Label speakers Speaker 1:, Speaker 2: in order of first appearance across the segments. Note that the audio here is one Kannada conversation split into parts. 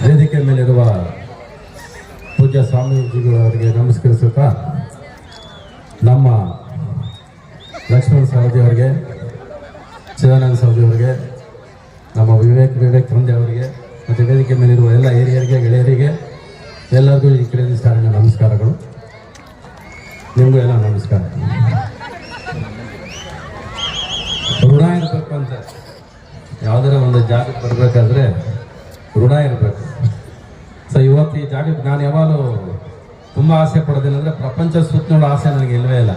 Speaker 1: ವೇದಿಕೆ ಮೇಲಿರುವ ಪೂಜ್ಯ ಸ್ವಾಮೀಜಿಗಳವರಿಗೆ ನಮಸ್ಕರಿಸುತ್ತಾ ನಮ್ಮ ಲಕ್ಷ್ಮಣ ಸವದಿ ಅವರಿಗೆ, ಚಿದಾನಂದ ಸವದಿ ಅವರಿಗೆ, ನಮ್ಮ ವಿವೇಕ್ ತಂದೆ ಅವರಿಗೆ ಮತ್ತು ವೇದಿಕೆ ಮೇಲಿರುವ ಎಲ್ಲ ಹಿರಿಯರಿಗೆ, ಗೆಳೆಯರಿಗೆ ಎಲ್ಲರಿಗೂ ಈ ಕಡೆಯಿಂದ ಸಾರಿನ ನಮಸ್ಕಾರಗಳು. ನಿಮಗೂ ಎಲ್ಲ ನಮಸ್ಕಾರ. ಋಣ ಇರಬೇಕು ಅಂತ ಯಾವುದರ ಒಂದು ಜಾಗಕ್ಕೆ ಬರಬೇಕಾದ್ರೆ ಋಣ ಇರಬೇಕು. ಸೊ ಇವತ್ತು ಈ ಜಾಗಕ್ಕೆ ನಾನು ಯಾವಾಗಲೂ ತುಂಬ ಆಸೆ ಪಡೋದಿಲ್ಲ ಅಂದರೆ ಪ್ರಪಂಚ ಸುತ್ತ ನೋಡೋ ಆಸೆ ನನಗೆ ಇಲ್ಲವೇ ಇಲ್ಲ.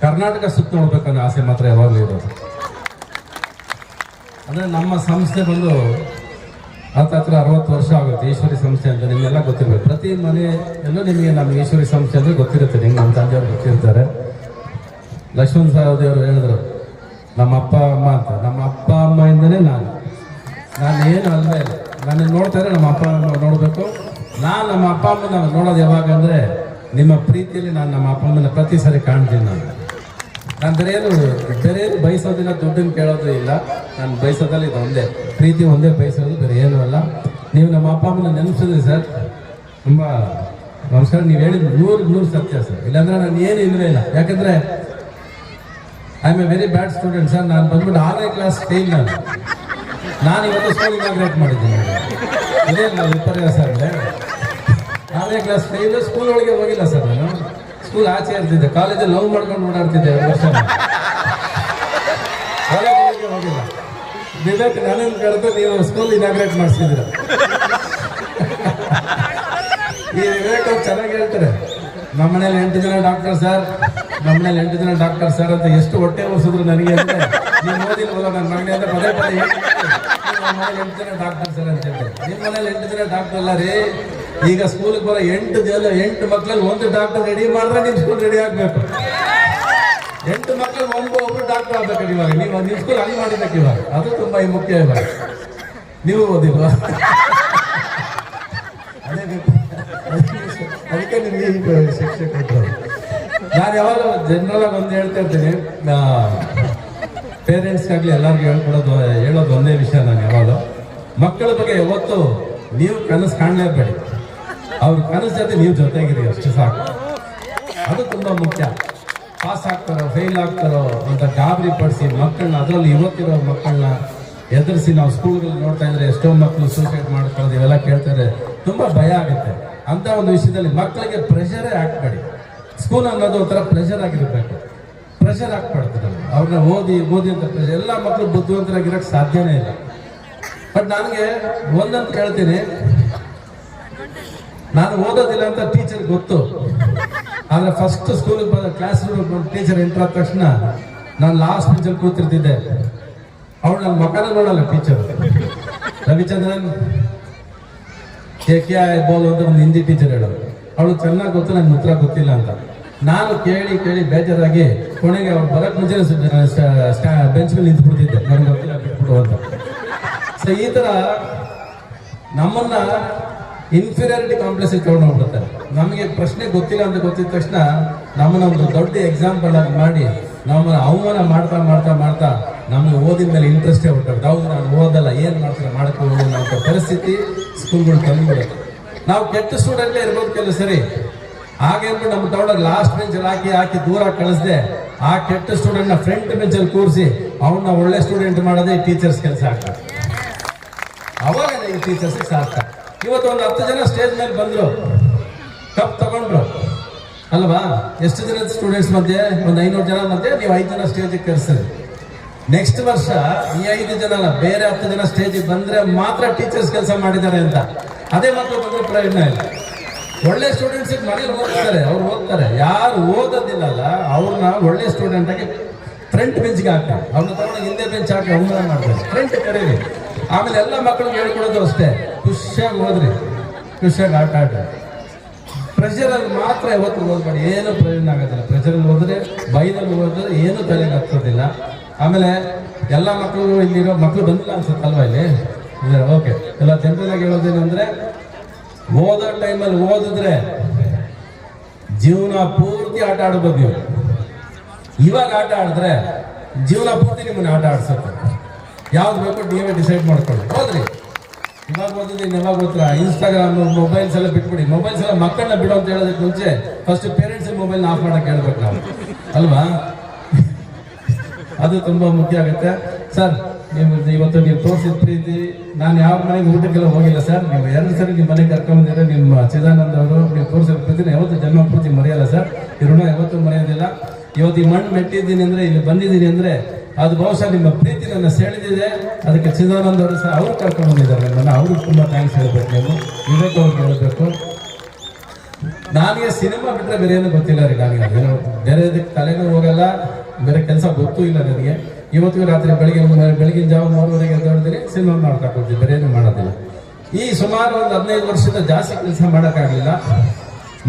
Speaker 1: ಕರ್ನಾಟಕ ಸುತ್ತ ನೋಡ್ಬೇಕನ್ನೋ ಆಸೆ ಮಾತ್ರ ಯಾವಾಗಲೂ ಇರೋದು. ಅಂದರೆ ನಮ್ಮ ಸಂಸ್ಥೆ ಬಂದು ಹತ್ರ 60 ವರ್ಷ ಆಗುತ್ತೆ. ಈಶ್ವರಿ ಸಂಸ್ಥೆ ಅಂತ ನಿಮಗೆಲ್ಲ ಗೊತ್ತಿರಬೇಕು. ಪ್ರತಿ ಮನೆಯಲ್ಲೂ ನಿಮಗೆ ನಮ್ಮ ಈಶ್ವರಿ ಸಂಸ್ಥೆ ಅಂದರೆ ಗೊತ್ತಿರುತ್ತೆ. ನಿಮ್ಗೆ ನಮ್ಮ ತಂದೆಯವರು ಗೊತ್ತಿರ್ತಾರೆ. ಲಕ್ಷ್ಮಣ ಸವದಿ ಅವರು ಹೇಳಿದ್ರು ನಮ್ಮ ಅಪ್ಪ ಅಮ್ಮ ಅಂತ. ನಮ್ಮ ಅಪ್ಪ ಅಮ್ಮಯಿಂದನೇ ನಾನು ಏನು ಅಲ್ವೇ ಇಲ್ಲ. ನಾನು ನೋಡ್ತಾ ಇದ್ರೆ ನಮ್ಮ ಅಪ್ಪ ಅಮ್ಮ ನೋಡಬೇಕು. ನಾನು ನಮ್ಮ ಅಪ್ಪ ಅಮ್ಮನ ನೋಡೋದು ಯಾವಾಗ ಅಂದರೆ ನಿಮ್ಮ ಪ್ರೀತಿಯಲ್ಲಿ ನಾನು ನಮ್ಮ ಅಪ್ಪ ಅಮ್ಮನ ಪ್ರತಿ ಸಾರಿ ಕಾಣ್ತೀನಿ. ನಾನು ಬೇರೆ ಏನು ಬಯಸೋದಿಲ್ಲ, ದುಡ್ಡನ್ನು ಕೇಳೋದು ಇಲ್ಲ. ನಾನು ಬಯಸೋದಲ್ಲಿ ಇದು ಒಂದೇ, ಪ್ರೀತಿ ಒಂದೇ ಬಯಸೋದು, ಬೇರೆ ಏನೂ ಅಲ್ಲ. ನೀವು ನಮ್ಮ ಅಪ್ಪ ಅಮ್ಮನ ನೆನಪಿಸಿದ್ರಿ ಸರ್, ತುಂಬ ನಮಸ್ಕಾರ. ನೀವು ಹೇಳಿದ್ದು 100% ಸತ್ಯ ಸರ್. ಇಲ್ಲಾಂದ್ರೆ ನಾನು ಏನು ಇಲ್ಲವೇ ಇಲ್ಲ. ಯಾಕಂದರೆ I am A very bad student sir. ನಾನು ಬಂದ್ಬಿಟ್ಟು 6ನೇ ಕ್ಲಾಸ್ ಫೇಲ್. ನಾನು ಇವತ್ತು ಸ್ಕೂಲ್ ಇನಾಗ್ರೇಟ್ ಮಾಡಿದ್ದೀನಿ. ಇದೇ ನಾವು ವಿಪರ್ಯಾಸ ಅಂದರೆ 6ನೇ ಕ್ಲಾಸ್ ಫೇಲ್. ಸ್ಕೂಲ್ ಒಳಗೆ ಹೋಗಿಲ್ಲ ಸರ್. ನಾನು ಸ್ಕೂಲ್ ಆಚೆ ಇರ್ತಿದ್ದೆ. ಕಾಲೇಜಲ್ಲಿ ಲವ್ ಮಾಡ್ಕೊಂಡು ಓಡಾಡ್ತಿದ್ದೆ 2 ವರ್ಷ. ಕಾಲೇಜಿಗೆ ಹೋಗಿಲ್ಲ. ವಿವೇಕ್ ನನ್ನನ್ನು ಕರೆದು ನೀವು ಸ್ಕೂಲ್ ಇನಾಗ್ರೇಟ್ ಮಾಡಿಸಿದ್ದೀರ. ಈ ವಿವೇಕ್ ಅವ್ರು ಚೆನ್ನಾಗಿ ಹೇಳ್ತಾರೆ, ನಮ್ಮ ಮನೇಲಿ 8 ಜನ ಡಾಕ್ಟರ್ ಸರ್, ನಮ್ಮ ಮನೇಲಿ 8 ಜನ ಡಾಕ್ಟರ್ ಸರ್ ಅಂತ. ಎಷ್ಟು ಹೊಟ್ಟೆ ಓದಿಸಿದ್ರು ನನಗೆ ಅಂದರೆ ನೀವು ಓದಿಲ್ವಲ್ಲ ನನ್ನ ಮಗನೇ ಅಂತ ಪದೇ ನಮ್ಮ ಮನೇಲಿ 8 ಜನ ಡಾಕ್ಟರ್ ಸರ್ ಅಂತ ಹೇಳ್ತಾರೆ. ನಿಮ್ಮ ಮನೇಲಿ 8 ಜನ ಡಾಕ್ಟರ್ ಅಲ್ಲ ರೀ. ಈಗ ಸ್ಕೂಲಿಗೆ ಬರೋ 8 ಮಕ್ಕಳಲ್ಲಿ 1 ಡಾಕ್ಟರ್ ರೆಡಿ ಮಾಡಿದ್ರೆ ನಿಮ್ಮ ಸ್ಕೂಲ್ ರೆಡಿ ಆಗಬೇಕು. 8 ಮಕ್ಕಳಲ್ಲಿ ಒಬ್ಬರು ಡಾಕ್ಟರ್ ಆಗ್ಬೇಕು. ಇವಾಗ ನೀವು ನಿಮ್ಮ ಸ್ಕೂಲ್ ಹಂಗೆ ಮಾಡಿಬೇಕು. ಇವಾಗ ಅದು ತುಂಬ ಮುಖ್ಯ. ಇವಾಗ ನೀವು ಓದಿಲ್ವಾ? ಅದಕ್ಕೆ ನಿಮಗೆ ಈ ಶಿಕ್ಷೆ ಕೊಟ್ಟರು. ನಾನು ಯಾವಾಗ ಜನರಲ್ ಆಗಿ ಒಂದು ಹೇಳ್ತಾ ಇರ್ತೀನಿ, ಪೇರೆಂಟ್ಸ್ಗಾಗಲಿ ಎಲ್ಲರಿಗೂ ಹೇಳೋದು ಒಂದೇ ವಿಷಯ. ನಾನು ಯಾವಾಗ ಮಕ್ಕಳ ಬಗ್ಗೆ ಯಾವತ್ತು ನೀವು ಕನಸು ಕಾಣಲೇಬೇಡಿ. ಅವ್ರ ಕನಸು ಜೊತೆ ನೀವು ಜೊತೆಗಿರಿ, ಅಷ್ಟು ಸಾಕು. ಅದು ತುಂಬ ಮುಖ್ಯ. ಪಾಸ್ ಆಗ್ತಾರೋ ಫೇಲ್ ಆಗ್ತಾರೋ ಅಂತ ಗಾಬರಿ ಪಡಿಸಿ ಮಕ್ಕಳನ್ನ, ಅದರಲ್ಲಿ ಇವತ್ತಿರೋ ಮಕ್ಕಳನ್ನ ಎದುರಿಸಿ ನಾವು ಸ್ಕೂಲ್ಗಳಲ್ಲಿ ನೋಡ್ತಾ ಇದ್ರೆ ಎಷ್ಟೋ ಮಕ್ಕಳು ಸೂಸೈಡ್ ಮಾಡ್ಕೊಳ್ಳೋದು ಇವೆಲ್ಲ ಕೇಳ್ತಾರೆ. ತುಂಬ ಭಯ ಆಗುತ್ತೆ. ಅಂತ ಒಂದು ವಿಷಯದಲ್ಲಿ ಮಕ್ಕಳಿಗೆ ಪ್ರೆಷರೇ ಹಾಕ್ಬೇಡಿ. ಸ್ಕೂಲ್ ಅನ್ನೋದು ಒಂಥರ ಪ್ರೆಷರ್ ಆಗಿರ್ಬೇಕು. ಪ್ರೆಷರ್ ಹಾಕ್ಬಾರ್ದು. ಅವ್ರನ್ನ ಓದಿ ಅಂತ ಪ್ರೆಷರ್. ಎಲ್ಲ ಮಕ್ಕಳು ಬುದ್ಧಿವಂತರಾಗಿರೋಕ್ಕೆ ಸಾಧ್ಯನೇ ಇಲ್ಲ. ಬಟ್ ನನಗೆ ಒಂದಂತ ಕೇಳ್ತೀನಿ, ನಾನು ಓದೋದಿಲ್ಲ ಅಂತ ಟೀಚರ್ ಗೊತ್ತು. ಆದರೆ ಫಸ್ಟ್ ಸ್ಕೂಲಿಗೆ ಬಂದ ಕ್ಲಾಸ್ ರೂಮ್ ಟೀಚರ್ ಎಂಟ್ರ್ ಆದ ತಕ್ಷಣ ನಾನು ಲಾಸ್ಟ್ ಬೆಂಚಲ್ಲಿ ಕೂತಿರ್ತಿದ್ದೆ. ಅವಳು ನನ್ನ ಮಕ್ಕಳ ನೋಡಲ್ಲ ಟೀಚರ್. ರವಿಚಂದ್ರನ್ ಕ್ಯಾ ಬೋಲ್ ಅಂತ ಒಂದು ಹಿಂದಿ ಟೀಚರ್ ಹೇಳೋದು. ಅವಳು ಚೆನ್ನಾಗಿ ಗೊತ್ತು, ನನಗೆ ಉತ್ತರ ಗೊತ್ತಿಲ್ಲ ಅಂತ. ನಾನು ಕೇಳಿ ಬೇಜಾರಾಗಿ ಕೊನೆಗೆ ಅವ್ರು ಬರೋಕ್ಕೆ ಮುಂಚೆ ಬೆಂಚ್ ಮೇಲೆ ನಿಂತ್ಬಿಡ್ತಿದ್ದೆ, ನನಗೆ ಗೊತ್ತಿಲ್ಲ ಬಿಟ್ಬಿಡು ಅಂತ. ಸೊ ಈ ಥರ ನಮ್ಮನ್ನ ಇನ್ಫೀರಿಯಾರಿಟಿ ಕಾಂಪ್ಲೆಕ್ಸಿಗೆ ತಗೊಂಡು ಹೋಗ್ಬಿಡ್ತಾರೆ. ನಮಗೆ ಪ್ರಶ್ನೆ ಗೊತ್ತಿಲ್ಲ ಅಂತ ಗೊತ್ತಿದ ತಕ್ಷಣ ನಮ್ಮನ್ನ ಒಂದು ದೊಡ್ಡ ಎಕ್ಸಾಂಪಲ್ ಆಗಿ ಮಾಡಿ ನಮ್ಮನ್ನ ಅವಮಾನ ಮಾಡ್ತಾ ನಮಗೆ ಓದಿನ ಮೇಲೆ ಇಂಟ್ರೆಸ್ಟೇ ಹೊರಟಾಗುತ್ತೆ. ಹೌದು ನಾನು ಓದಲ್ಲ, ಏನು ಮಾಡ್ತಾರೆ ಮಾಡ್ಕೊಂಡು ಅನ್ನೋ ಪರಿಸ್ಥಿತಿ ಸ್ಕೂಲ್ಗಳು ತಂದುಬಿಡುತ್ತೆ. ನಾವು ಕೆಟ್ಟ ಸ್ಟೂಡೆಂಟೇ ಇರ್ಬೋದು ಕೆಲವು ಸರಿ. ಹಾಗೆ ಅಂದ್ಬಿಟ್ಟು ನಮ್ಮ ತಗೊಂಡಾಗ ಲಾಸ್ಟ್ ಬೆಂಚಲ್ಲಿ ಹಾಕಿ ದೂರ ಕಳಿಸ್ದೆ ಆ ಕೆಟ್ಟ ಸ್ಟೂಡೆಂಟ್ನ ಫ್ರಂಟ್ ಬೆಂಚಲ್ಲಿ ಕೂರಿಸಿ ಅವನ್ನ ಒಳ್ಳೆ ಸ್ಟೂಡೆಂಟ್ ಮಾಡೋದೇ ಟೀಚರ್ಸ್ ಕೆಲಸ ಆಗ್ತದೆ. ಅವಾಗ ಈ ಟೀಚರ್ಸ್ಗೆ ಸಾರ್ಥ. ಇವತ್ತು ಒಂದು 10 ಜನ ಸ್ಟೇಜ್ ಮೇಲೆ ಬಂದರು, ಕಪ್ ತಗೊಂಡ್ರು ಅಲ್ವಾ? ಎಷ್ಟು ಜನ ಸ್ಟೂಡೆಂಟ್ಸ್ ಮಧ್ಯೆ? ಒಂದು 500 ಜನ ಮಧ್ಯೆ ನೀವು 5 ಜನ ಸ್ಟೇಜಿಗೆ ಕರೆಸಿದ್ರಿ. ನೆಕ್ಸ್ಟ್ ವರ್ಷ ಈ 5 ಜನ ಅಲ್ಲ, ಬೇರೆ 10 ಜನ ಸ್ಟೇಜಿಗೆ ಬಂದರೆ ಮಾತ್ರ ಟೀಚರ್ಸ್ ಕೆಲಸ ಮಾಡಿದ್ದಾರೆ ಅಂತ. ಅದೇ ಮಕ್ಕಳು ಬಂದರೆ ಪ್ರಯೋಜನ ಇಲ್ಲ. ಒಳ್ಳೆ ಸ್ಟೂಡೆಂಟ್ಸಿಗೆ ಮನೇಲಿ ಅವ್ರು ಓದ್ತಾರೆ. ಯಾರು ಓದೋದಿಲ್ಲಲ್ಲ ಅವ್ರನ್ನ ಒಳ್ಳೆ ಸ್ಟೂಡೆಂಟಾಗಿ ಫ್ರಂಟ್ ಬೆಂಚ್ಗೆ ಹಾಕ್ತಾರೆ. ಅವ್ರನ್ನ ತಗೊಂಡು ಹಿಂದೆ ಬೆಂಚ್ ಹಾಕಿ ಅವಮಾನ ಮಾಡ್ತಾರೆ. ಫ್ರಂಟ್ ಕರೀರಿ. ಆಮೇಲೆ ಎಲ್ಲ ಮಕ್ಕಳಿಗೆ ಹೇಳ್ಕೊಡೋದು ಅಷ್ಟೇ, ಖುಷಿಯಾಗಿ ಓದ್ರಿ, ಖುಷಿಯಾಗಿ ಆಟ ಆಡ್ರಿ. ಪ್ರೆಷರಲ್ಲಿ ಮಾತ್ರ ಯಾವತ್ತು ಓದ್ಬೇಡಿ, ಏನು ಪ್ರಯೋಜನ ಆಗೋದಿಲ್ಲ. ಪ್ರೆಷರಲ್ಲಿ ಹೋದ್ರೆ ಬೈದಲ್ಲಿ ಹೋದ್ರೆ ಏನು ತಲೆಗೆ ಹತ್ತೋದಿಲ್ಲ. ಆಮೇಲೆ ಎಲ್ಲ ಮಕ್ಕಳು, ಇಲ್ಲಿರೋ ಮಕ್ಕಳು ಬಂದಿಲ್ಲ ಅನ್ಸುತ್ತಲ್ವಾ ಇಲ್ಲಿ? ಓಕೆ. ಎಲ್ಲ ಜನರಲಾಗಿ ಹೇಳೋದೇನೆಂದರೆ, ಓದೋ ಟೈಮಲ್ಲಿ ಓದಿದ್ರೆ ಜೀವನ ಪೂರ್ತಿ ಆಟ ಆಡ್ಬೋದು ನೀವು. ಇವಾಗ ಆಟ ಆಡಿದ್ರೆ ಜೀವನ ಪೂರ್ತಿ ನಿಮ್ಮನ್ನ ಆಟ ಆಡ್ಸುತ್ತೆ. ಯಾವ್ದು ಬೇಕೋ ನೀವೇ ಡಿಸೈಡ್ ಮಾಡ್ಕೊಳ್ಳಿ. ಹೋದ್ರಿ ಇವಾಗ ಓದಿದ್ದೀನಿ, ಯಾವಾಗ ಗೊತ್ತಾ? ಇನ್ಸ್ಟಾಗ್ರಾಮ್, ಮೊಬೈಲ್ಸ್ ಎಲ್ಲ ಬಿಟ್ಬಿಡಿ. ಮೊಬೈಲ್ಸ್ ಎಲ್ಲ ಮಕ್ಕಳನ್ನ ಬಿಡು ಅಂತ ಹೇಳೋದಕ್ಕೆ ಮುಂಚೆ ಫಸ್ಟ್ ಪೇರೆಂಟ್ಸ್ ಮೊಬೈಲ್ನ ಆಫ್ ಮಾಡಕ್ಕೆ ಹೇಳ್ಬೇಕು ನಾವು, ಅಲ್ವಾ? ಅದು ತುಂಬಾ ಮುಖ್ಯ ಆಗುತ್ತೆ. ಸರ್, ಇವತ್ತು ನೀವು ತೋರಿಸಿದ ಪ್ರೀತಿ, ನಾನು ಯಾವ ಮನೆಗೆ ಊಟಕ್ಕೆಲ್ಲ ಹೋಗಿಲ್ಲ ಸರ್. ನೀವು 2 ಸರಿ ನಿಮ್ಮ ಮನೆಗೆ ಕರ್ಕೊಂಡಿದ್ರೆ ನಿಮ್ಮ ಚಿದಾನಂದ ಅವರು ನೀವು ತೋರಿಸಿದ ಪ್ರೀತಿನ ಯಾವತ್ತು ಜನ್ಮ ಪೂರ್ತಿ ಮರೆಯಲ್ಲ ಸರ್. ಈ ಋಣ ಯಾವತ್ತೂ ಮರೆಯೋದಿಲ್ಲ. ಇವತ್ತು ಈ ಮಣ್ಣು ಮೆಟ್ಟಿದ್ದೀನಿ ಅಂದ್ರೆ, ಇಲ್ಲಿ ಬಂದಿದ್ದೀನಿ ಅಂದ್ರೆ ಅದು ಬಹುಶಃ ನಿಮ್ಮ ಪ್ರೀತಿ ನನ್ನ ಸೆಳೆದಿದೆ. ಅದಕ್ಕೆ ಚಿದಾನಂದ ಅವರು ಸಹ ಅವ್ರು ಕರ್ಕೊಂಡು ಬಂದಿದ್ದಾರೆ ನಮ್ಮನ್ನ. ಅವ್ರಿಗೆ ತುಂಬಾ ಥ್ಯಾಂಕ್ಸ್ ಹೇಳ್ಬೇಕು. ನೀವು ವಿವೇಕ್ ಅವ್ರಿಗೆ ಹೇಳ್ಬೇಕು. ನನಗೆ ಸಿನಿಮಾ ಬಿಟ್ಟರೆ ಬೇರೆ ಏನೂ ಗೊತ್ತಿಲ್ಲ ರೀ. ನನಗೆ ಏನೋ ಬೇರೆ ತಲೆನೂ ಹೋಗಲ್ಲ, ಬೇರೆ ಕೆಲಸ ಗೊತ್ತೂ ಇಲ್ಲ ನನಗೆ. ಇವತ್ತಿಗೂ ರಾತ್ರಿ ಬೆಳಗಿನ ಜಾವ 3:30 ಎದ್ದೇಳ್ತೀನಿ, ಸಿನಿಮಾ ಮಾಡ್ತಾ ಕೊಡ್ತೀವಿ, ಬೇರೆ ಏನು ಮಾಡೋದಿಲ್ಲ. ಈ ಸುಮಾರು ಒಂದು 15 ವರ್ಷದ ಜಾಸ್ತಿ ಕೆಲಸ ಮಾಡೋಕ್ಕಾಗಲಿಲ್ಲ.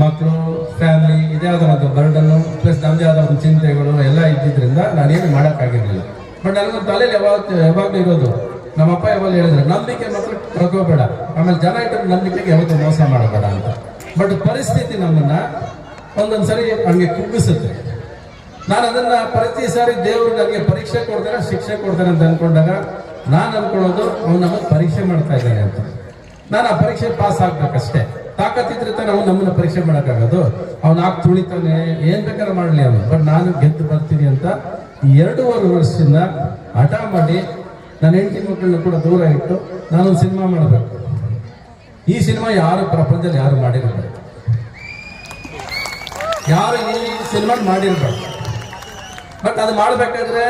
Speaker 1: ಮಕ್ಕಳು, ಫ್ಯಾಮಿಲಿ, ಇದೇ ಆದ ಒಂದು ಬರ್ಡನ್ನು ಪ್ಲಸ್ ನಮ್ಮದೇ ಆದ ಒಂದು ಚಿಂತೆಗಳು ಎಲ್ಲ ಇದ್ದಿದ್ದರಿಂದ ನಾನೇನು ಮಾಡೋಕ್ಕಾಗಿರಲಿಲ್ಲ. ಬಟ್ ನನಗೊಂದು ತಲೆಯಲ್ಲಿ ಯಾವಾಗಲೂ ಇರೋದು, ನಮ್ಮಪ್ಪ ಯಾವಾಗ ಹೇಳಿದ್ರು, ನಂಬಿಕೆ ಮಾತ್ರ ಕಳ್ಕೋಬೇಡ, ಆಮೇಲೆ ಜನ ಇಟ್ಟರೆ ನಂಬಿಕೆಗೆ ಯಾವತ್ತೂ ಮೋಸ ಮಾಡಬೇಡ ಅಂತ. ಬಟ್ ಪರಿಸ್ಥಿತಿ ನಮ್ಮನ್ನ ಒಂದೊಂದು ಸರಿ ಹಂಗೆ ಕುಗ್ಗಿಸುತ್ತೆ. ನಾನು ಅದನ್ನ ಪ್ರತಿ ಸಾರಿ ದೇವರು ನನಗೆ ಪರೀಕ್ಷೆ ಕೊಡ್ತಾರೆ, ಶಿಕ್ಷೆ ಕೊಡ್ತಾರೆ ಅಂತ ಅನ್ಕೊಂಡಾಗ ನಾನು ಅನ್ಕೊಳ್ಳೋದು ಅವ್ನು ನಮಗೆ ಪರೀಕ್ಷೆ ಮಾಡ್ತಾ ಇದ್ದಾನೆ ಅಂತ. ನಾನು ಆ ಪರೀಕ್ಷೆ ಪಾಸ್ ಆಗ್ಬೇಕಷ್ಟೇ. ತಾಕತ್ತಿದ್ರೆ ತಾನೆ ಅವ್ನು ನಮ್ಮನ್ನ ಪರೀಕ್ಷೆ ಮಾಡೋಕ್ಕಾಗೋದು. ಅವ್ನು ತುಳಿತಾನೆ, ಏನ್ ಬೇಕಾದ್ರೆ ಮಾಡಲಿ ಅವನು, ಬಟ್ ನಾನು ಗೆದ್ದು ಬರ್ತೀನಿ ಅಂತ 2.5 ವರ್ಷದಿಂದ ಹಠ ಮಾಡಿ ನನ್ನ ಹೆಂಡತಿ ಮಕ್ಕಳನ್ನ ಕೂಡ ದೂರ ಇಟ್ಟು ನಾನೊಂದು ಸಿನಿಮಾ ಮಾಡಬೇಕು. ಈ ಸಿನಿಮಾ ಯಾರು ಪ್ರಪಂಚದಲ್ಲಿ ಯಾರು ಮಾಡಿರ್ಬಾರ್ದು, ಯಾರು ಈ ಸಿನಿಮಾ ಮಾಡಿರ್ಬಾರ್ದು. ಬಟ್ ಅದು ಮಾಡಬೇಕಾದ್ರೆ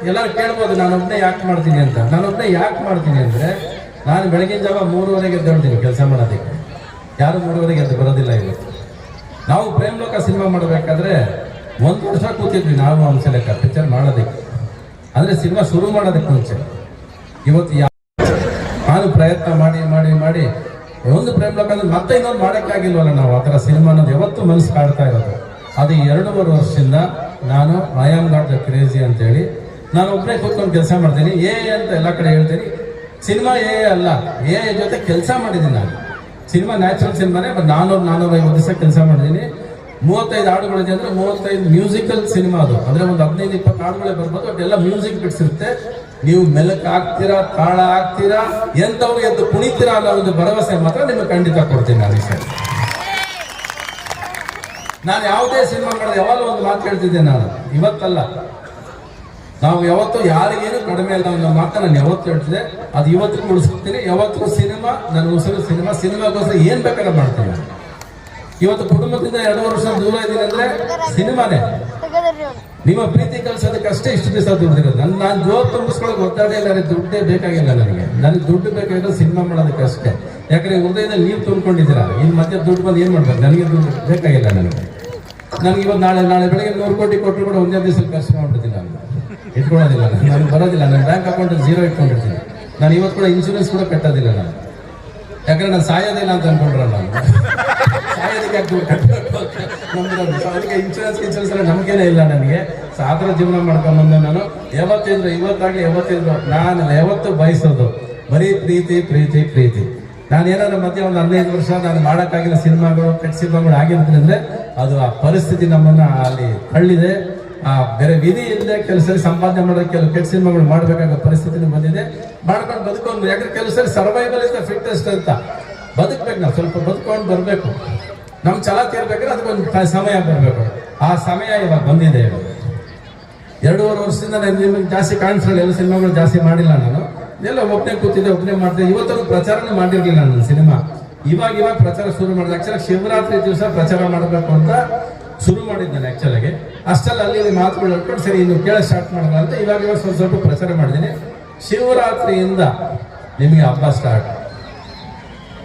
Speaker 1: ಎಲ್ಲರೂ ಕೇಳ್ಬೋದು, ನಾನೊಬ್ಬನೇ ಯಾಕೆ ಮಾಡ್ತೀನಿ ಅಂತ. ನಾನೊಬ್ಬನೇ ಯಾಕೆ ಮಾಡ್ತೀನಿ ಅಂದರೆ, ನಾನು ಬೆಳಗಿನ ಜಾವ 3:30 ಎದ್ದೇಳ್ತೀನಿ ಕೆಲಸ ಮಾಡೋದಕ್ಕೆ. ಯಾರು 3:30 ಎದ್ದು ಬರೋದಿಲ್ಲ ಇವತ್ತು. ನಾವು ಪ್ರೇಮ್ ಲೋಕ ಸಿನಿಮಾ ಮಾಡಬೇಕಾದ್ರೆ 1 ವರ್ಷ ಕೂತಿದ್ವಿ ನಾವು ಅಂಶ ಲೆಕ್ಕ ಪಿಕ್ಚರ್ ಮಾಡೋದಕ್ಕೆ, ಅಂದರೆ ಸಿನಿಮಾ ಶುರು ಮಾಡೋದಕ್ಕೆ ಮುಂಚೆ. ಇವತ್ತು ನಾನು ಪ್ರಯತ್ನ ಮಾಡಿ ಮಾಡಿ ಮಾಡಿ ಒಂದು ಪ್ರೇಮ್ ಲೋಕ ಅಂದ್ರೆ ಮತ್ತೆ ಇನ್ನೊಂದು ಮಾಡೋಕ್ಕಾಗಿಲ್ವಲ್ಲ ನಾವು. ಆ ಥರ ಸಿನಿಮಾ ಅನ್ನೋದು ಯಾವತ್ತೂ ಮನಸ್ಸು ಕಾಡ್ತಾ ಇರೋದು. ಅದು 2.5 ವರ್ಷದಿಂದ ನಾನು I am not the crazy ಅಂತೇಳಿ ನಾನು ಒಬ್ಬನೇ ಕೂತ್ಕೊಂಡು ಕೆಲಸ ಮಾಡ್ತೀನಿ. ಅಂತ ಎಲ್ಲ ಕಡೆ ಹೇಳ್ತೀನಿ. ಸಿನಿಮಾ ಅಲ್ಲ, ಜೊತೆ ಕೆಲಸ ಮಾಡಿದ್ದೀನಿ ನಾನು. ಸಿನಿಮಾ ನ್ಯಾಚುರಲ್ ಸಿನಿಮಾನೇ, ಬಟ್ 450 ದಿವಸ ಕೆಲಸ ಮಾಡಿದ್ದೀನಿ. 35 ಹಾಡುಗಳಿದೆ ಅಂದ್ರೆ 35 ಮ್ಯೂಸಿಕಲ್ ಸಿನಿಮಾ ಅದು. ಅಂದ್ರೆ ಒಂದು 15-20 ಹಾಡುಗಳೇ ಬರ್ಬೋದು, ಅದೆಲ್ಲ ಮ್ಯೂಸಿಕ್ ಬಿಡ್ಸಿರುತ್ತೆ. ನೀವು ಮೆಲಕ್ ಆಗ್ತೀರಾ, ತಾಳ ಆಗ್ತೀರಾ, ಎಂತವ್ರು ಎದ್ದು ಕುಣಿತೀರಾ ಅನ್ನೋ ಒಂದು ಭರವಸೆ ಮಾತ್ರ ನಿಮಗೆ ಖಂಡಿತ ಕೊಡ್ತೀನಿ ನಾನು. ಈ ಸರಿ ನಾನು ಯಾವುದೇ ಸಿನಿಮಾ ಮಾಡಿದ್ರೆ ಯಾವಾಗಲೂ ಒಂದು ಮಾತು ಹೇಳ್ತಿದ್ದೆ ನಾನು, ಇವತ್ತಲ್ಲ, ನಾವು ಯಾವತ್ತೂ ಯಾರಿಗೇನು ಕಡಿಮೆ ಇಲ್ಲ ಅನ್ನೋ ಮಾತ್ರ ನಾನು ಯಾವತ್ತು ಹೇಳ್ತಿದ್ದೆ. ಅದು ಇವತ್ತಿಗೂ ಉಳಿಸ್ಕೊತೀನಿ. ಯಾವತ್ತಿಗೂ ಸಿನಿಮಾ ನನ್ನ ಉಸಿರು ಸಿನಿಮಾ, ಸಿನಿಮಾಗೋಸ್ಕರ ಏನ್ ಬೇಕಾದ್ರೆ ಮಾಡ್ತೀನಿ. ಇವತ್ತು ಕುಟುಂಬದಿಂದ 2 ವರ್ಷ ದೂರ ಇದ್ದೀನಿ ಅಂದ್ರೆ ಸಿನಿಮಾನೇ. ನಿಮ್ಮ ಪ್ರೀತಿ ಕಲ್ಸೋದಕ್ಕೆ ಅಷ್ಟೇ ಇಷ್ಟು ದಿವಸ ದುಡ್ದಿರೋದು. ನಾನು ಜೋರ್ ತುಂಬಿಸ್ಕೊಳಕ್ ಒದ್ದಾಡೇ ಇಲ್ಲ. ದುಡ್ಡೇ ಬೇಕಾಗಿಲ್ಲ ನನಗೆ ದುಡ್ಡು ಬೇಕಾಗಿರೋ ಸಿನಿಮಾ ಮಾಡೋದಕ್ಕೆ ಅಷ್ಟೇ. ಯಾಕಂದ್ರೆ ಹೃದಯದಲ್ಲಿ ನೀವು ತುಂಬಿಕೊಂಡಿದ್ದೀರಾ. ಇನ್ನು ಮತ್ತೆ ದುಡ್ಡು ಬಂದು ಏನ್ ಮಾಡ್ಬೇಕು? ನನಗೆ ದುಡ್ಡು ಬೇಕಾಗಿಲ್ಲ. ನನಗೆ ಇವತ್ತು ನಾಳೆ ಬೆಳಗ್ಗೆ 100 ಕೋಟಿ ಕೊಟ್ಟರು ಕೂಡ ಒಂದೇ ದಿವಸದಲ್ಲಿ ಖರ್ಚು ಮಾಡ್ಬಿಡ್ತೀನಿ. ನಾನು ಇಟ್ಕೊಳ್ಳೋದಿಲ್ಲ, ನನಗೆ ಬರೋದಿಲ್ಲ. ನನ್ನ ಬ್ಯಾಂಕ್ ಅಕೌಂಟ್ 0 ಇಟ್ಕೊಂಡಿರ್ತೀನಿ. ನಾನು ಇವತ್ತು ಕೂಡ ಇನ್ಶೂರೆನ್ಸ್ ಕೂಡ ಕಟ್ಟೋದಿಲ್ಲ ನಾನು. ಯಾಕಂದ್ರೆ ನಾನು ಸಾಯೋದಿಲ್ಲ ಅಂತ ಅನ್ಕೊಂಡ್ರೆ ನಾನು ಸಾಯೋದಕ್ಕೆ ಅದಕ್ಕೆ ಇನ್ಶೂರೆನ್ಸ್ ಎಲ್ಲ ನಂಬಿಕೆನೇ ಇಲ್ಲ ನನಗೆ. ಸಾಧಾರಣ ಜೀವನ ಮಾಡ್ಕೊಂಡ್ಬಂದೆ ನಾನು. ಯಾವತ್ತಿದ್ರು ಇವತ್ತಾಗಲಿ ಯಾವತ್ತಿದ್ರು ನಾನು ಯಾವತ್ತು ಬಯಸೋದು ಬರೀ ಪ್ರೀತಿ ಪ್ರೀತಿ ಪ್ರೀತಿ. ನಾನು ಏನಾದ್ರು ಮಧ್ಯೆ ಒಂದು 15 ವರ್ಷ ನಾನು ಮಾಡೋಕ್ಕಾಗಿಲ್ಲ ಸಿನಿಮಾಗಳು, ಕೆಟ್ಟ ಸಿನಿಮಾಗಳು ಆಗಿರೋದ್ರಿಂದ ಅದು ಆ ಪರಿಸ್ಥಿತಿ ನಮ್ಮನ್ನ ಅಲ್ಲಿ ತಳ್ಳಿದೆ. ಬೇರೆ ವಿಧಿ ಇಲ್ಲದೆ ಕೆಲಸ ಸಂಪಾದನೆ ಮಾಡೋಕೆ ಕೆಲವು ಕೆಟ್ಟ ಸಿನಿಮಾಗಳು ಮಾಡಬೇಕಾಗೋ ಪರಿಸ್ಥಿತಿನೂ ಬಂದಿದೆ. ಮಾಡ್ಕೊಂಡು ಬದುಕೊಂಡು, ಯಾಕಂದ್ರೆ ಕೆಲವು ಸರಿ ಸರ್ವೈವಲ್ ಇಸ್ ದ ಫಿಟ್ಟೆಸ್ಟ್ ಅಂತ ಬದುಕ್ಬೇಕು. ನಾವು ಸ್ವಲ್ಪ ಬದುಕೊಂಡು ಬರಬೇಕು. ನಮ್ಮ ಛಲ ತೀರ್ಬೇಕಾದ್ರೆ ಅದಕ್ಕೊಂದು ಸಮಯ ಬರಬೇಕು. ಆ ಸಮಯ ಇವಾಗ ಬಂದಿದೆ. ಇವಾಗ 2.5 ವರ್ಷದಿಂದ ನಾನು ನಿಮಗೆ ಜಾಸ್ತಿ ಕಾಣಿಸಲ್ಲ. ಎಲ್ಲ ಸಿನಿಮಾಗಳು ಜಾಸ್ತಿ ಮಾಡಿಲ್ಲ ನಾನು. ಎಲ್ಲ ಒಬ್ಬನೇ ಕೂತಿದ್ದೆ, ಒಬ್ಬನೇ ಮಾಡಿದೆ. ಇವತ್ತೂ ಪ್ರಚಾರನೂ ಮಾಡಿರ್ಲಿಲ್ಲ ನನ್ನ ಸಿನಿಮಾ. ಇವಾಗ ಪ್ರಚಾರ ಶುರು ಮಾಡಿದೆ. ಆಕ್ಚುಲಿ ಶಿವರಾತ್ರಿ ದಿವಸ ಪ್ರಚಾರ ಮಾಡಬೇಕು ಅಂತ ಶುರು ಮಾಡಿದ್ದೇನೆ ಆಕ್ಚುಲಾಗಿ. ಅಷ್ಟೆಲ್ಲ ಅಲ್ಲಿ ಮಾತುಗಳು ಹೇಳ್ಕೊಂಡು ಸರಿ ಇನ್ನು ಕೇಳ ಸ್ಟಾರ್ಟ್ ಮಾಡೋಣ ಅಂತ ಇವಾಗ ಸ್ವಲ್ಪ ಪ್ರಚಾರ ಮಾಡಿದ್ದೀನಿ. ಶಿವರಾತ್ರಿಯಿಂದ ನಿಮಗೆ ಹಬ್ಬ ಸ್ಟಾರ್ಟ್.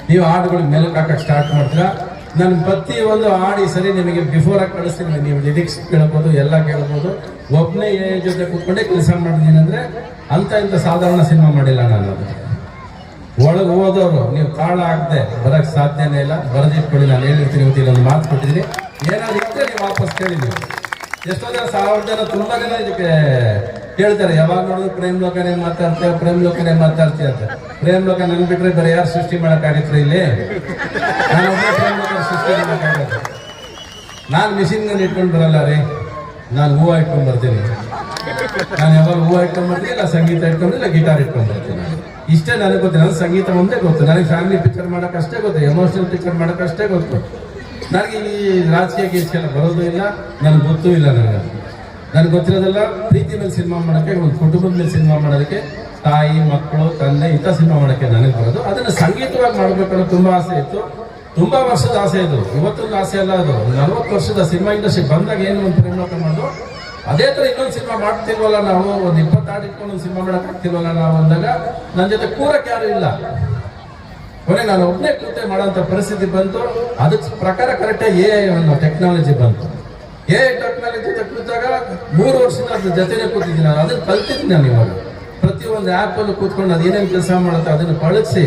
Speaker 1: ನೀವು ಹಾಡುಗಳು ಮೆಲುಕು ಹಾಕಕ್ಕೆ ಸ್ಟಾರ್ಟ್ ಮಾಡ್ತೀರಾ. ನಾನು ಪ್ರತಿಯೊಂದು ಹಾಡಿ ಸರಿ ನಿಮಗೆ ಬಿಫೋರ್ ಆಗಿ ಕಳಿಸ್ತೀನಿ. ನೀವು ಲಿರಿಕ್ಸ್ ಕೇಳ್ಬೋದು, ಎಲ್ಲ ಕೇಳ್ಬೋದು. ಒಬ್ಬನೇ ಜೊತೆ ಕೂತ್ಕೊಂಡೇ ಕೆಲಸ ಮಾಡಿದ್ದೀನಿ. ಅಂದ್ರೆ ಇಂಥ ಸಾಧಾರಣ ಸಿನಿಮಾ ಮಾಡಿಲ್ಲ ನಾನು. ಅದು ಒಳಗೆ ಹೋದವರು ನೀವು ತಾಳ ಆಗದೆ ಬರಕ್ಕೆ ಸಾಧ್ಯನೇ ಇಲ್ಲ. ಬರೆದಿಟ್ಕೊಳ್ಳಿ, ನಾನು ಹೇಳಿರ್ತೀನಿ. ಒಂದು ಮಾತು ಕೊಟ್ಟಿದ್ದೀನಿ. ಏನಾದ್ರು ಇದ್ರೆ ನೀವು ವಾಪಸ್ ಕೇಳಿದ್ವಿ. ಎಷ್ಟೋ ಜನ 1000 ಜನ ತುಂಬಾ ಜನ ಇದಕ್ಕೆ ಕೇಳ್ತಾರೆ. ಯಾವಾಗ ನೋಡಿದ್ರು ಪ್ರೇಮ್ ಲೋಕನೇ ಮಾತಾಡ್ತೀಯ, ಪ್ರೇಮ್ ಲೋಕನೇ ಮಾತಾಡ್ತೀಯ ಅಂತ. ಪ್ರೇಮ್ ಲೋಕ ನನ್ ಬಿಟ್ರೆ ಬೇರೆ ಯಾರು ಸೃಷ್ಟಿ ಮಾಡೋಕ್ಕಾಗತ್ತೆ ಇಲ್ಲಿ? ನಾನು ಪ್ರೇಮ್ ಲೋಕ ಸೃಷ್ಟಿ ಮಾಡೋಕ್ಕಾಗತ್ತೆ. ನಾನು ಮಿಷಿನ್ ಗನ್ ಇಟ್ಕೊಂಡು ಬರಲ್ಲ ರೀ. ನಾನು ಹೂವು ಇಟ್ಕೊಂಡ್ ಬರ್ತೀನಿ. ನಾನು ಯಾವಾಗ ಹೂವು ಇಟ್ಕೊಂಡ್ ಬರ್ತೀನಿ, ಇಲ್ಲ ಸಂಗೀತ ಇಟ್ಕೊಂಡು, ಇಲ್ಲ ಗಿಟಾರ್ ಇಟ್ಕೊಂಡ್ ಬರ್ತೀನಿ. ಇಷ್ಟೇ ನನಗೆ ಗೊತ್ತು. ನನಗೆ ಸಂಗೀತ ಒಂದೇ ಗೊತ್ತು, ನನಗೆ ಫ್ಯಾಮಿಲಿ ಪಿಕ್ಚರ್ ಮಾಡೋಕೆ ಅಷ್ಟೇ ಗೊತ್ತು, ಎಮೋಷನಲ್ ಪಿಕ್ಚರ್ ಮಾಡೋಕೆ ಅಷ್ಟೇ ಗೊತ್ತು. ನನಗೆ ಈ ರಾಜಕೀಯ ಗೀಚೆಲ್ಲ ಬರೋದು ಇಲ್ಲ, ನನಗೆ ಗೊತ್ತೂ ಇಲ್ಲ. ನನಗೆ ಗೊತ್ತಿರೋದೆಲ್ಲ ಪ್ರೀತಿ ಮೇಲೆ ಸಿನಿಮಾ ಮಾಡೋಕ್ಕೆ, ಒಂದು ಕುಟುಂಬದ ಮೇಲೆ ಸಿನಿಮಾ ಮಾಡೋದಕ್ಕೆ, ತಾಯಿ ಮಕ್ಕಳು ತಂದೆ ಇಂಥ ಸಿನಿಮಾ ಮಾಡೋಕ್ಕೆ ನನಗೆ ಬರೋದು. ಅದನ್ನು ಸಂಗೀತವಾಗಿ ಮಾಡಬೇಕು ಅನ್ನೋ ತುಂಬ ಆಸೆ ಇತ್ತು, ತುಂಬ ವರ್ಷದ ಆಸೆ ಇದು, ಇವತ್ತೊಂದು ಆಸೆ ಅಲ್ಲ. ಅದು 40 ವರ್ಷದ ಸಿನಿಮಾ ಇಂಡಸ್ಟ್ರಿ ಬಂದಾಗ ಏನು ಒಂದು ಪ್ರೇಮಲೋಕ ಮಾಡೋದು, ಅದೇ ಥರ ಇನ್ನೊಂದು ಸಿನಿಮಾ ಮಾಡ್ತಿಲ್ವಲ್ಲ ನಾವು, ಒಂದು 20 ಹಾಡು ಇಟ್ಕೊಂಡು ಒಂದು ಸಿನಿಮಾ ಮಾಡೋಕ್ಕಾಗ್ತಿಲ್ವಲ್ಲ ನಾವು ಅಂದಾಗ ನನ್ನ ಜೊತೆ ಕೂರಕ್ಕೆ ಯಾರು ಇಲ್ಲ. ಕೊನೆ ನಾನು ಒಬ್ಬನೇ ಕೂತೆ ಮಾಡೋಂಥ ಪರಿಸ್ಥಿತಿ ಬಂತು. ಅದಕ್ಕೆ ಪ್ರಕಾರ ಕರೆಕ್ಟಾಗಿ ಅನ್ನೋ ಟೆಕ್ನಾಲಜಿ ಬಂತು. ಟೆಕ್ನಾಲಜಿ ಜೊತೆ ಕೂತಾಗ 3 ವರ್ಷದಿಂದ ಅದ್ರ ಜೊತೆನೇ ಕೂತಿದ್ದೀನಿ ನಾನು. ಅದನ್ನು ಕಲ್ತಿದ್ದೀನಿ ನಾನು. ಇವಾಗ ಪ್ರತಿಯೊಂದು ಆ್ಯಪಲ್ಲೂ ಕೂತ್ಕೊಂಡು ಅದೇನೇನು ಕೆಲಸ ಮಾಡುತ್ತೆ ಅದನ್ನು ಪಳಗಿಸಿ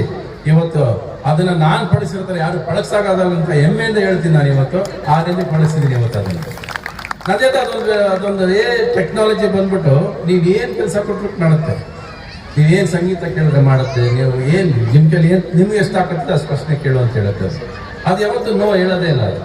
Speaker 1: ಇವತ್ತು ಅದನ್ನು ನಾನು ಪಡಿಸಿರ್ತಾರೆ, ಯಾರು ಪಳಗ್ಸಾಗದಂತ ಹೆಮ್ಮೆಯಿಂದ ಹೇಳ್ತೀನಿ ನಾನು. ಇವತ್ತು ಆ ರೀತಿ ಪಡಿಸಿದ್ದೀನಿ ಇವತ್ತು ಅದನ್ನು. ಅದೇ ಅದೊಂದು ಟೆಕ್ನಾಲಜಿ ಬಂದ್ಬಿಟ್ಟು ನೀವು ಏನು ಕೆಲಸ ಕೊಟ್ಟರು ಮಾಡುತ್ತೆ, ನೀವೇನು ಸಂಗೀತ ಕೇಳಿದ್ರೆ ಮಾಡುತ್ತೆ, ನೀವು ಏನು ನಿಮ್ಮ ಕೈಲಿ ಏನು ನಿಮ್ಗೆ ಎಷ್ಟು ಹಾಕುತ್ತೆ ಅಷ್ಟು ಪ್ರಶ್ನೆ ಕೇಳು ಅಂತ ಹೇಳುತ್ತೆ. ಅದು ಯಾವತ್ತೂ ನೋ ಹೇಳೋದೇ ಇಲ್ಲ. ಅದು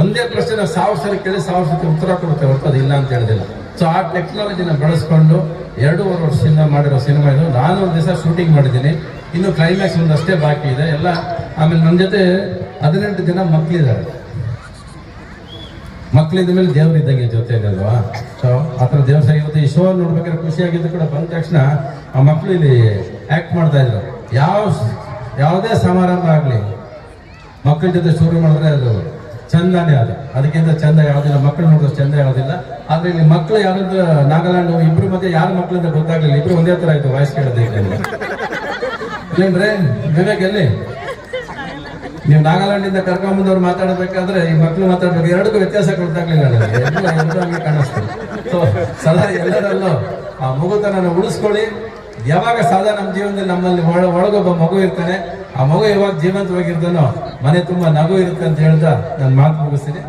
Speaker 1: ಒಂದೇ ಪ್ರಶ್ನೆ ನಾವು 1000 ಸರಿ ಕೇಳಿ 1000 ಸತಿ ಉತ್ತರ ಕೊಡುತ್ತೆ ಹೊರತು ಅದು ಇಲ್ಲ ಅಂತ ಹೇಳೋದಿಲ್ಲ. ಸೊ ಆ ಟೆಕ್ನಾಲಜಿನ ಬಳಸ್ಕೊಂಡು 2.5 ವರ್ಷದಿಂದ ಮಾಡಿರೋ ಸಿನಿಮಾ ಇದು. ನಾನು ಒಂದು ದಿವಸ ಶೂಟಿಂಗ್ ಮಾಡಿದ್ದೀನಿ, ಇನ್ನು ಕ್ಲೈಮ್ಯಾಕ್ಸ್ ಒಂದಷ್ಟೇ ಬಾಕಿ ಇದೆ ಎಲ್ಲ. ಆಮೇಲೆ ನನ್ನ ಜೊತೆ 18 ಜನ ಮಕ್ಕಳಿದ್ದಾರೆ. ಮಕ್ಕಳಿದ್ದ ಮೇಲೆ ದೇವ್ರು ಇದ್ದಂಗೆ ಜೊತೆಯಲ್ಲಿ ಅಲ್ವಾ. ಸೊ ಆ ಥರ ದೇವ್ರ ಇವತ್ತು ಈ ಶೋ ನೋಡ್ಬೇಕಾದ್ರೆ ಖುಷಿಯಾಗಿದ್ದು ಕೂಡ ಬಂದ ತಕ್ಷಣ ಆ ಮಕ್ಕಳು ಇಲ್ಲಿ ಆ್ಯಕ್ಟ್ ಮಾಡ್ತಾ ಇದ್ರು. ಯಾವುದೇ ಸಮಾರಂಭ ಆಗಲಿ ಮಕ್ಕಳ ಜೊತೆ ಶುರು ಮಾಡಿದ್ರೆ ಅದು ಚಂದನೇ. ಅದಕ್ಕಿಂತ ಚಂದ ಯಾವುದಿಲ್ಲ, ಮಕ್ಕಳು ನೋಡಿದ್ರೆ ಚಂದ ಯಾವುದಿಲ್ಲ. ಆದರೆ ಇಲ್ಲಿ ಮಕ್ಕಳು ಯಾರಾದ್ರು ನಾಗಾಲ್ಯಾಂಡ್ ಇಬ್ರು ಮತ್ತೆ ಯಾರು ಮಕ್ಕಳಿಂದ ಗೊತ್ತಾಗ್ಲಿಲ್ಲ, ಇಬ್ರು ಒಂದೇ ಥರ ಆಯ್ತು ವಾಯ್ಸ್ ಕೇಳೋದಕ್ಕೆ. ಏನ್ರಿ ವಿವೇಕ್ ಎಲ್ಲಿ ನೀವು ನಾಗಾಲ್ಯಾಂಡಿಂದ ಕರ್ಕೊಂಬಂದವ್ರು ಮಾತಾಡಬೇಕಾದ್ರೆ ಈ ಮಕ್ಕಳು ಮಾತಾಡ್ಬೇಕು, ಎರಡಕ್ಕೂ ವ್ಯತ್ಯಾಸ ಗೊತ್ತಾಗ್ಲಿಲ್ಲ ನನಗೆ. ಎರಡು ಹಂಗೆ ಕಾಣಿಸ್ತು. ಸೊ ಸದಾ ಎಲ್ಲರಲ್ಲೂ ಆ ಮಗುತನ ಉಳಿಸ್ಕೊಳ್ಳಿ. ಯಾವಾಗ ಸದಾ ನಮ್ಮ ಜೀವನದಲ್ಲಿ ನಮ್ಮಲ್ಲಿ ಒಳಗೊಬ್ಬ ಮಗು ಇರ್ತಾನೆ, ಆ ಮಗು ಯಾವಾಗ ಜೀವಂತವಾಗಿರ್ತಾನೋ ಮನೆ ತುಂಬ ನಗು ಇರುತ್ತೆ ಅಂತ ಹೇಳ್ತಾ ನಾನು ಮಾತು ಮುಗಿಸ್ತೀನಿ.